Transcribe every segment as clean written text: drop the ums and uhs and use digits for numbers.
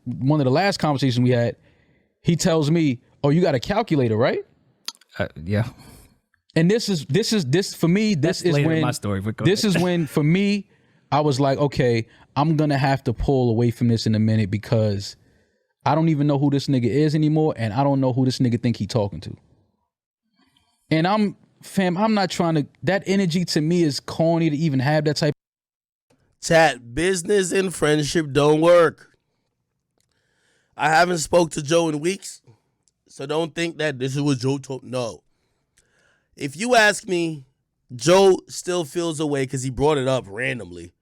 one of the last conversations we had, he tells me, "Oh, you got a calculator, right?" Yeah. And this for me. This is when my story. This is when for me, I was like, okay, I'm gonna have to pull away from this in a minute because I don't even know who this nigga is anymore, and I don't know who this nigga think he talking to. And I'm not trying to. That energy to me is corny to even have that type. Chat, business and friendship don't work. I haven't spoke to Joe in weeks, so don't think that this is what Joe told. No. If you ask me, Joe still feels a way because he brought it up randomly.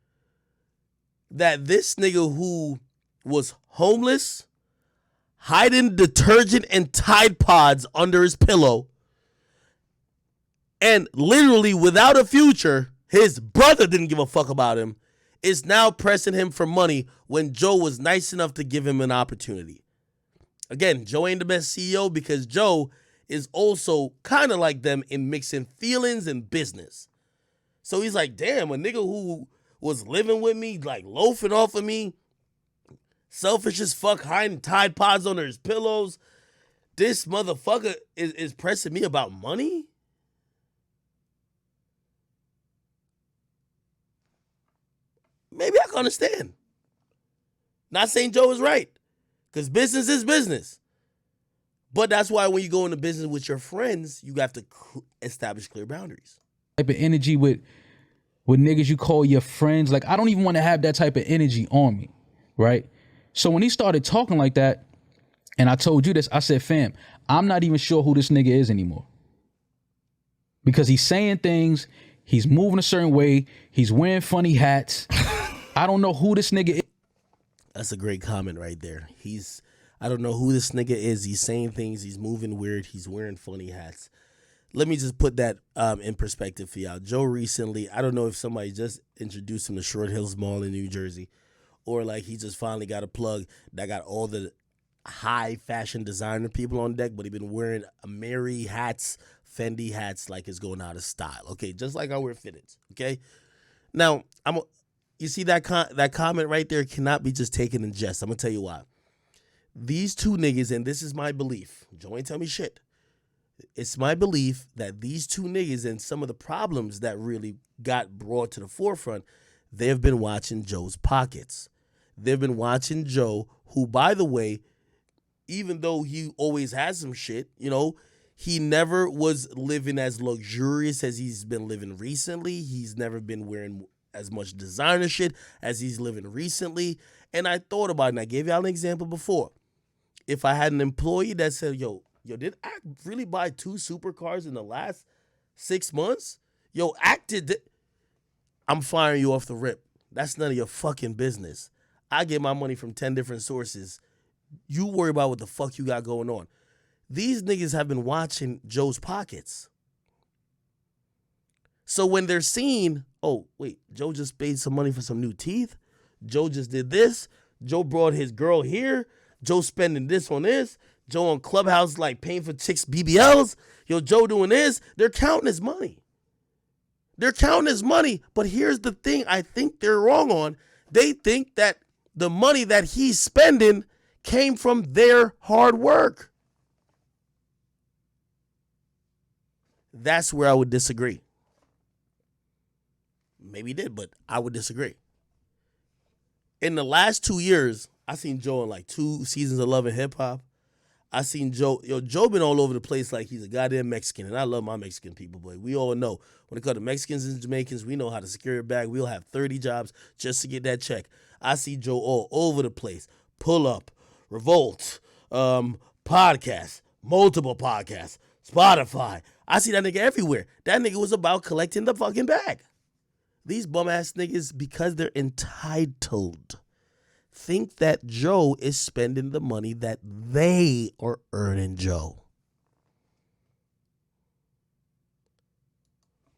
That this nigga who was homeless, hiding detergent and Tide Pods under his pillow, and literally without a future, his brother didn't give a fuck about him, is now pressing him for money when Joe was nice enough to give him an opportunity. Again, Joe ain't the best CEO because Joe is also kind of like them in mixing feelings and business. So he's like, damn, a nigga who was living with me, like loafing off of me, selfish as fuck, hiding Tide Pods under his pillows. This motherfucker is pressing me about money? Maybe I can understand. Not saying Joe is right, because business is business. But that's why when you go into business with your friends, you have to establish clear boundaries. Type of energy with niggas you call your friends. Like, I don't even want to have that type of energy on me, right? So when he started talking like that, and I told you this, I said, fam, I'm not even sure who this nigga is anymore. Because he's saying things, he's moving a certain way, he's wearing funny hats. I don't know who this nigga is. That's a great comment right there. I don't know who this nigga is. He's saying things. He's moving weird. He's wearing funny hats. Let me just put that in perspective for y'all. Joe recently, I don't know if somebody just introduced him to Short Hills Mall in New Jersey, or like he just finally got a plug that got all the high fashion designer people on deck, but he been wearing Mary hats, Fendi hats like it's going out of style. Okay, just like I wear fitteds. Okay, now you see that comment right there cannot be just taken in jest. I'm gonna tell you why. These two niggas, and this is my belief, Joe ain't tell me shit. It's my belief that these two niggas and some of the problems that really got brought to the forefront, they've been watching Joe's pockets. They've been watching Joe, who, by the way, even though he always has some shit, you know, he never was living as luxurious as he's been living recently. He's never been wearing as much designer shit as he's living recently. And I thought about it, and I gave y'all an example before. If I had an employee that said, yo, did Act really buy 2 supercars in the last 6 months? Yo, Act did. I'm firing you off the rip. That's none of your fucking business. I get my money from 10 different sources. You worry about what the fuck you got going on. These niggas have been watching Joe's pockets. So when they're seeing, oh, wait, Joe just paid some money for some new teeth. Joe just did this. Joe brought his girl here. Joe spending this on this. Joe on Clubhouse like paying for chicks BBLs. Yo, Joe doing this. They're counting his money. They're counting his money. But here's the thing I think they're wrong on. They think that the money that he's spending came from their hard work. That's where I would disagree. Maybe he did, but I would disagree. In the last 2 years, I seen Joe in like 2 seasons of Love and Hip Hop. I seen Joe. Joe been all over the place like he's a goddamn Mexican, and I love my Mexican people, but we all know when it comes to Mexicans and Jamaicans, we know how to secure a bag. We'll have 30 jobs just to get that check. I see Joe all over the place. Pull Up, Revolt, podcasts, multiple podcasts, Spotify. I see that nigga everywhere. That nigga was about collecting the fucking bag. These bum-ass niggas, because they're entitled, think that Joe is spending the money that they are earning Joe.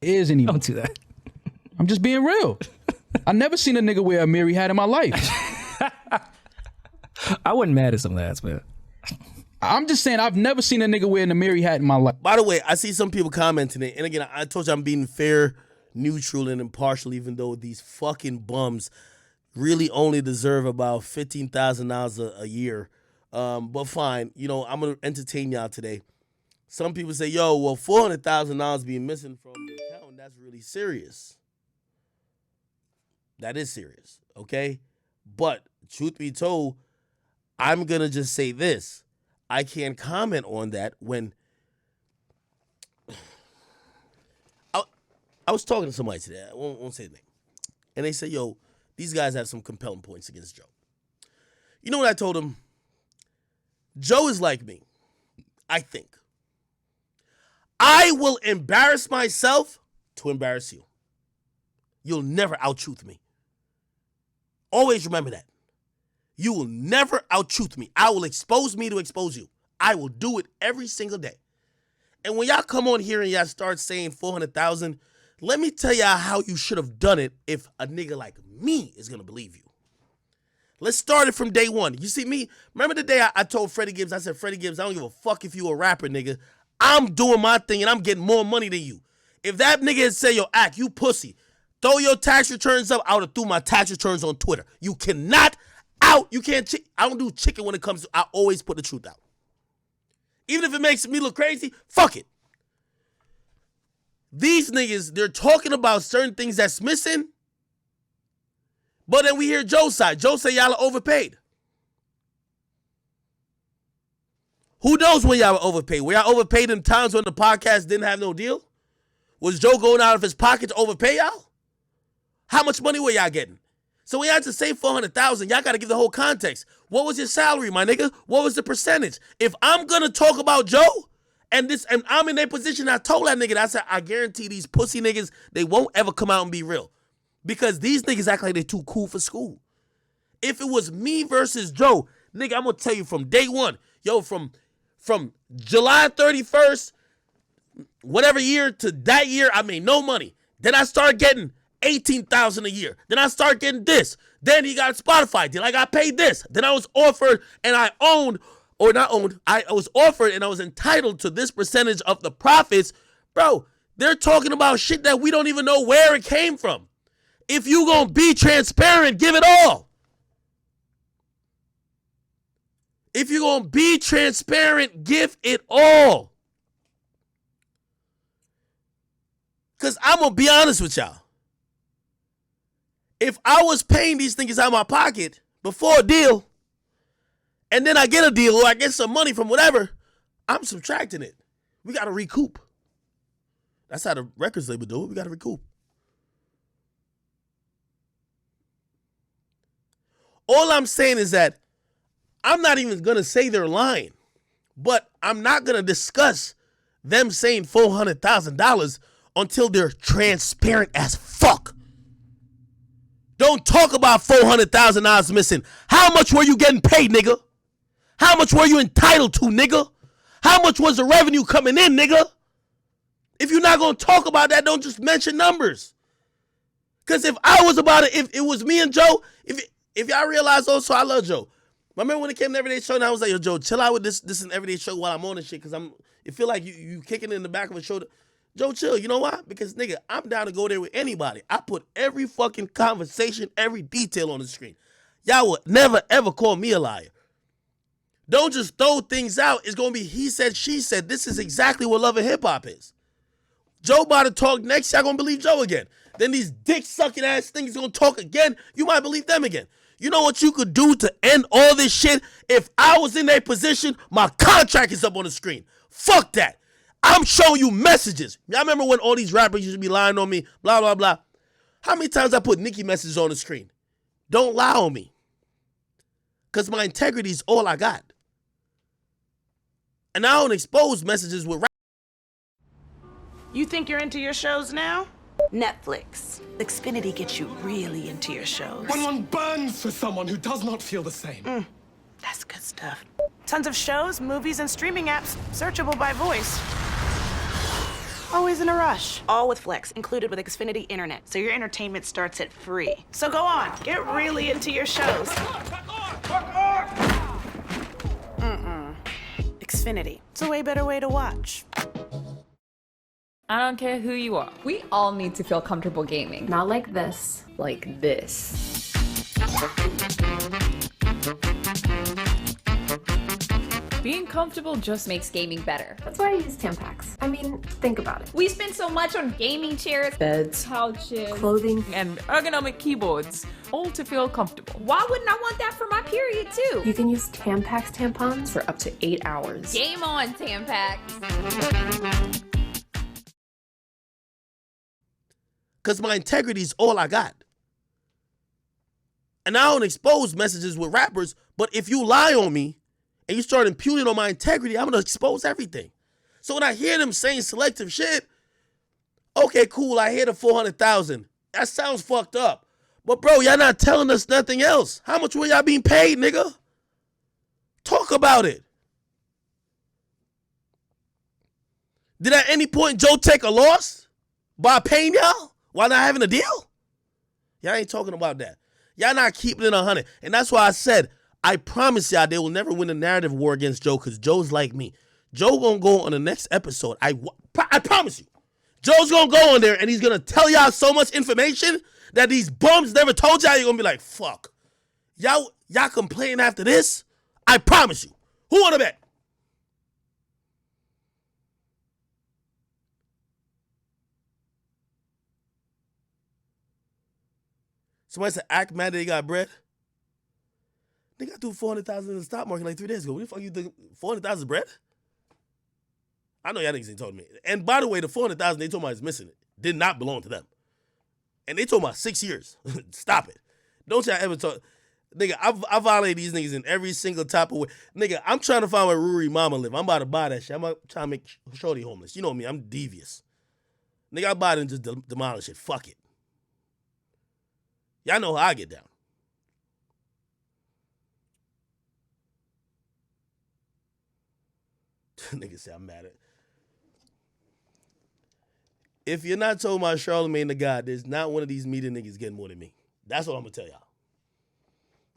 Is anymore. Don't do that. I'm just being real. I never seen a nigga wear a Mary hat in my life. I wasn't mad at some lads, man. I'm just saying I've never seen a nigga wearing a Mary hat in my life. By the way, I see some people commenting it. And again, I told you I'm being fair, neutral, and impartial, even though these fucking bums really only deserve about $15,000 a year. But fine, I'm gonna entertain y'all today. Some people say, yo, well, $400,000 being missing from the account, that's really serious. That is serious, okay? But truth be told, I'm gonna just say this. I can't comment on that when I was talking to somebody today. I won't say the name. And they said, yo, these guys have some compelling points against Joe. You know what I told him? Joe is like me, I think. I will embarrass myself to embarrass you. You'll never out-truth me. Always remember that. You will never out-truth me. I will expose me to expose you. I will do it every single day. And when y'all come on here and y'all start saying 400,000, let me tell y'all how you should have done it if a nigga like me is going to believe you. Let's start it from day one. You see me? Remember the day I told Freddie Gibbs, I said, Freddie Gibbs, I don't give a fuck if you a rapper, nigga. I'm doing my thing and I'm getting more money than you. If that nigga had said, yo, Ack, you pussy, throw your tax returns up, I would have threw my tax returns on Twitter. You cannot you can't, I don't do chicken when it comes to, I always put the truth out. Even if it makes me look crazy, fuck it. These niggas, they're talking about certain things that's missing, but then we hear Joe's side. Joe say y'all are overpaid. Who knows when y'all were overpaid? Were y'all overpaid in times when the podcast didn't have no deal? Was Joe going out of his pocket to overpay y'all? How much money were y'all getting? So when y'all to say 400,000, y'all got to give the whole context. What was your salary, my nigga? What was the percentage? If I'm going to talk about Joe and I'm in their position, I told that nigga, I said, I guarantee these pussy niggas, they won't ever come out and be real. Because these niggas act like they're too cool for school. If it was me versus Joe, nigga, I'm going to tell you from day one, yo, from July 31st, whatever year to that year, I made no money. Then I started getting $18,000 a year. Then I start getting this. Then he got Spotify. Then I got paid this. Then I was offered and I was offered and I was entitled to this percentage of the profits. Bro, they're talking about shit that we don't even know where it came from. If you gonna be transparent, give it all. If you gonna be transparent, give it all. Because I'm gonna be honest with y'all. If I was paying these niggas out of my pocket before a deal, and then I get a deal or I get some money from whatever, I'm subtracting it. We got to recoup. That's how the records label do it. We got to recoup. All I'm saying is that I'm not even going to say they're lying, but I'm not going to discuss them saying $400,000 until they're transparent as fuck. Don't talk about $400,000 missing. How much were you getting paid, nigga? How much were you entitled to, nigga? How much was the revenue coming in, nigga? If you're not going to talk about that, don't just mention numbers. Because if I was about it, if it was me and Joe, if y'all realize also I love Joe. I remember when it came to Everyday Show, and I was like, yo, Joe, chill out with this and Everyday Show while I'm on this shit, because it feel like you kicking it in the back of a shoulder. Joe, chill. You know why? Because, nigga, I'm down to go there with anybody. I put every fucking conversation, every detail on the screen. Y'all will never, ever call me a liar. Don't just throw things out. It's going to be he said, she said. This is exactly what Love and Hip Hop is. Joe about to talk next. Y'all going to believe Joe again. Then these dick-sucking ass things going to talk again. You might believe them again. You know what you could do to end all this shit? If I was in their position, my contract is up on the screen. Fuck that. I'm showing you messages. Y'all remember when all these rappers used to be lying on me, blah, blah, blah. How many times I put Nicki messages on the screen? Don't lie on me. Because my integrity is all I got. And I don't expose messages with rap. You think you're into your shows now? Netflix. Xfinity gets you really into your shows. When one burns for someone who does not feel the same. That's good stuff. Tons of shows, movies, and streaming apps, searchable by voice. Always in a rush. All with Flex, included with Xfinity Internet, so your entertainment starts at free. So go on, get really into your shows. Xfinity. It's a way better way to watch. I don't care who you are. We all need to feel comfortable gaming. Not like this. Like this. Being comfortable just makes gaming better. That's why I use Tampax. I mean, think about it. We spend so much on gaming chairs, Beds, couches, clothing, and ergonomic keyboards, all to feel comfortable. Why wouldn't I want that for my period too? you can use Tampax tampons for up to 8 hours. Game on, Tampax. Because my integrity is all I got. And I don't expose messages with rappers, but if you lie on me and you start impugning on my integrity, I'm going to expose everything. So when I hear them saying selective shit, okay, cool, I hear the 400,000. That sounds fucked up. But bro, y'all not telling us nothing else. How much were y'all being paid, nigga? Talk about it. Did at any point Joe take a loss by paying y'all while not having a deal? Y'all ain't talking about that. Y'all not keeping it 100. And that's why I said, I promise y'all they will never win a narrative war against Joe because Joe's like me. Joe gonna go on the next episode. I promise you. Joe's gonna go on there and he's gonna tell y'all so much information that these bums never told y'all. You're gonna be like, fuck. Y'all complain after this? I promise you. Who wanna bet? Somebody said, act mad that they got bread. They got through 400,000 in the stock market like 3 days ago. What the fuck you think? 400,000 is bread? I know y'all niggas ain't told me. And by the way, the 400,000 they told me is missing it did not belong to them. And they told me 6 years. Stop it. Don't y'all ever talk. Nigga, I violate these niggas in every single type of way. Nigga, I'm trying to find where Rury mama live. I'm about to buy that shit. I'm trying to make Shorty homeless. You know me, I'm devious. Nigga, I'll buy it and just demolish it. Fuck it. Y'all know how I get down. Nigga say I'm mad at. If you're not told by Charlamagne the God, there's not one of these media niggas getting more than me. That's what I'm gonna tell y'all.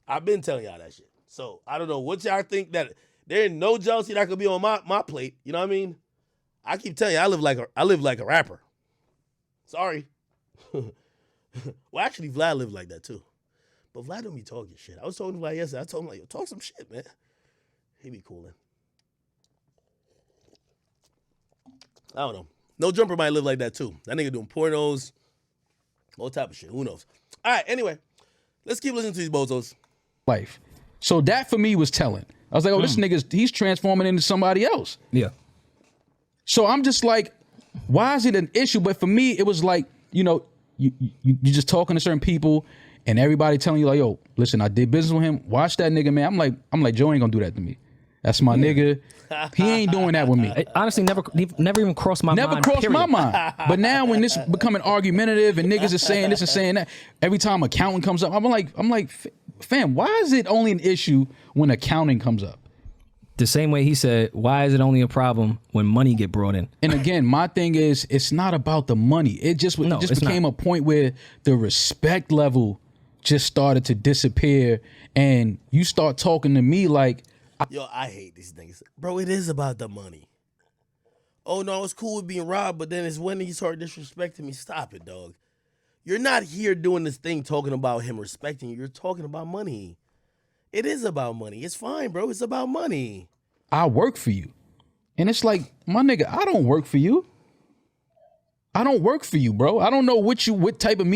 I've been telling y'all that shit. So I don't know what y'all think that there ain't no jealousy that could be on my plate. You know what I mean? I keep telling you, I live like a rapper. Sorry. Well, actually, Vlad lived like that too. But Vlad don't be talking shit. I was talking to Vlad yesterday. I told him, like, yo, talk some shit, man. He be coolin'. I don't know. No Jumper might live like that too. That nigga doing pornos, all type of shit. Who knows? All right, anyway, let's keep listening to these bozos. Life. So that for me was telling. I was like, oh, this he's transforming into somebody else. Yeah. So I'm just like, why is it an issue? But for me, it was like, you know, you just talking to certain people and everybody telling you like, yo, listen, I did business with him. Watch that nigga, man. I'm like, Joe ain't gonna do that to me. That's my nigga. He ain't doing that with me. It honestly never even crossed my mind. Never crossed period. my mind. But now when this becoming argumentative and niggas are saying this and saying that, every time accounting comes up, I'm like, fam, why is it only an issue when accounting comes up? The same way he said, why is it only a problem when money get brought in? And again, my thing is, it's not about the money. It just became a point where the respect level just started to disappear, and you start talking to me like, yo, I hate these niggas. Bro, it is about the money. Oh, no, it's cool with being robbed, but then it's when he started disrespecting me. Stop it, dog. You're not here doing this thing talking about him respecting you. You're talking about money. It is about money. It's fine, bro. It's about money. I work for you. And it's like, my nigga, I don't work for you. I don't work for you, bro. I don't know what type of